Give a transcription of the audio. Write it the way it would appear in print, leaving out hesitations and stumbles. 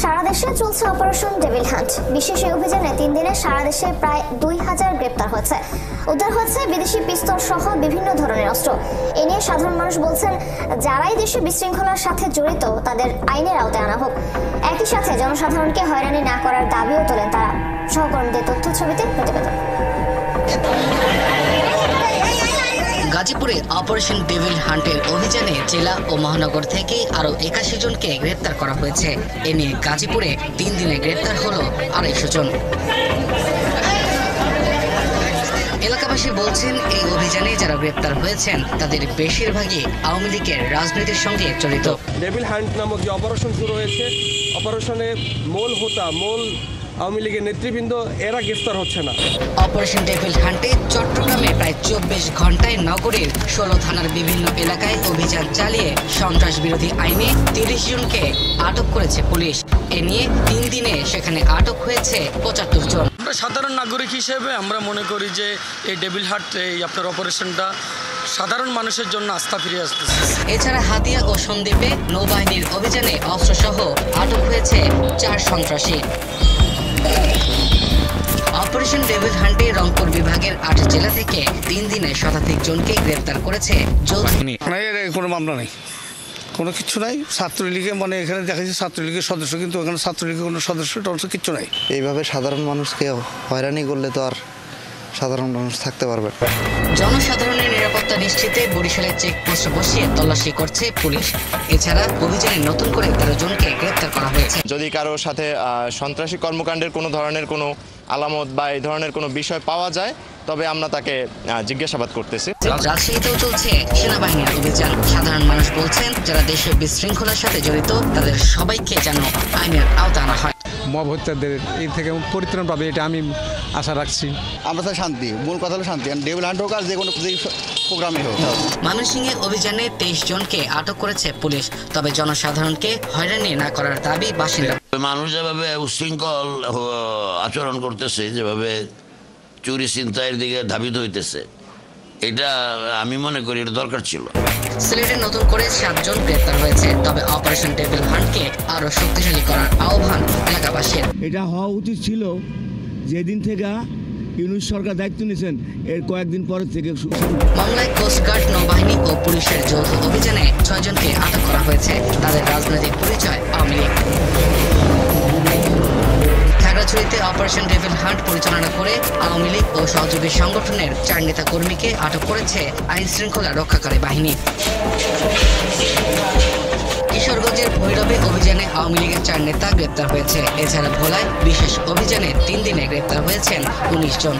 সারা দেশে চলছে operation devil hunt. বিশেষ এই অভিযানে 3 দিনে সারা দেশে প্রায় 2000 গ্রেপ্তার হয়েছে। উদ্ধার হয়েছে বিদেশি পিস্তল সহ বিভিন্ন ধরনের অস্ত্র। এ নিয়ে সাধারণ মানুষ বলছেন, যারাই দেশে বিশৃঙ্খলার সাথে জড়িত তাদের আইনের আওতায় আনা হোক। একই সাথে জনসাধারণকে হয়রানি না করার দাবিও তোলেন তারা। সহকর্মীদের তথ্য ছবিতে প্রতিবেদন। গাজীপুরে অপারেশন ডেভিল হান্টের অভিযানে জেলা ও মহানগর থেকে আরো 81 জনকে গ্রেপ্তার করা হয়েছে। এ নিয়ে গাজীপুরে 3 দিনে গ্রেপ্তার হলো 250 জন। এলাকাবাসী বলছেন, এই অভিযানে যারা গ্রেপ্তার হয়েছেন তাদের বেশিরভাগই আওয়ামী লীগের রাজনীতির সঙ্গে জড়িত। ডেভিল হান্ট নামক যে অপারেশন শুরু হয়েছে, অপারেশনে মূল আওয়ামী লীগের নেতৃবৃন্দ এরা গ্রেফতার হচ্ছে না। অপারেশন ডেভিল হান্টে চট্টগ্রামে প্রায় 24 ঘন্টায় নগরীর 16 থানার বিভিন্ন এলাকায় অভিযান চালিয়ে সন্ত্রাস বিরোধী আইনে 30 জনকে আটক করেছে পুলিশ। এ নিয়ে 3 দিনে সেখানে আটক হয়েছে 75 জন। সাধারণ নাগরিক হিসেবে আমরা মনে করি যে এই ডেভিল হান্ট আপনার অপারেশনটা সাধারণ মানুষের জন্য আস্থা ফিরে আসতেছে। এছাড়া হাতিয়া ও সন্দ্বীপে নৌবাহিনীর অভিযানে অস্ত্রসহ আটক হয়েছে 4 সন্ত্রাসী। অপারেশন ডেভিল হান্টে রংপুর বিভাগের 8 জেলা থেকে 3 দিনে শতাধিক জনকে গ্রেপ্তার করেছে যৌথ। কোনো মামলা নেই, কোনো কিছু নাই। ছাত্রলীগে মানে এখানে দেখা যাচ্ছে ছাত্রলীগের সদস্য, কিন্তু এখানে ছাত্রলীগের কোনো সদস্য কিছু নাই। এইভাবে সাধারণ মানুষকে হয়রানি করলে তো আর সাধারণ মানুষ থাকতে পারবে। জনসাধারণের নিরাপত্তা নিশ্চিতে বরিশালে চেকপোস্ট বসিয়ে তল্লাশি করছে পুলিশ। এছাড়া অভিযানে নতুন করে 13 জনকে গ্রেপ্তার করা হয়েছে। যদি কারোর সাথে সন্ত্রাসী কর্মকাণ্ডের কোনো ধরনের কোনো আলামত বা এই ধরনের কোনো বিষয় পাওয়া যায়, তবে আমরা তাকে জিজ্ঞাসাবাদ করতেছি। রাজশাহীতেও চলছে সেনাবাহিনীর অভিযান। সাধারণ মানুষ বলছেন, যারা দেশের বিশৃঙ্খলার সাথে জড়িত তাদের সবাইকে যেন আইনের আওতায় আনা হয়। মব হত্যাদের এই থেকে পরিত্রাণ পাবে, এটা আমি আশা রাখছি। আমরা চাই শান্তি, মূল কথা হলো শান্তি। ডেভিল হান্ট হোক আর যে কোনো প্রোগ্রামে হোক। ময়মনসিংহে অভিযানে 23 জনকে আটক করেছে পুলিশ। তবে জনসাধারণকে হয়রানি না করার দাবি বাসিন্দা। মানুষ যেভাবে উশৃঙ্খল আচরণ করতেছে, যেভাবে চুরি ছিনতাইয়ের দিকে ধাবিত হইতেছে, এটা আমি মনে করি এটা দরকার ছিল। সিলেটে নতুন করে 7 জন গ্রেপ্তার হয়েছে। তবে অপারেশন ডেভিল হান্টকে আরো শক্তিশালী করার আহ্বান এলাকাবাসীর। এটা হওয়া উচিত ছিল যেদিন থেকে ইউনূস সরকার দায়িত্ব নিয়েছেন, এর কয়েকদিন পরের থেকে। মামলায় কোস্টগার্ড, নৌবাহিনী ও পুলিশের যৌথ অভিযানে 6 জনকে আটক করা হয়েছে। তাদের রাজনৈতিক পরিচয় আওয়ামী লীগ। খাগড়াছড়িতে অপারেশন ডেভিল হান্ট পরিচালনা করে আওয়ামী লীগ ও সহযোগী সংগঠনের 4 নেতা কর্মীকে আটক করেছে আইন শৃঙ্খলা রক্ষাকারী বাহিনী। কিশোরগঞ্জের ভৈরবে অভিযানে আওয়ামী লীগের 4 নেতা গ্রেপ্তার হয়েছে। এছাড়া ভোলায় বিশেষ অভিযানে 3 দিনে গ্রেপ্তার হয়েছেন 19 জন।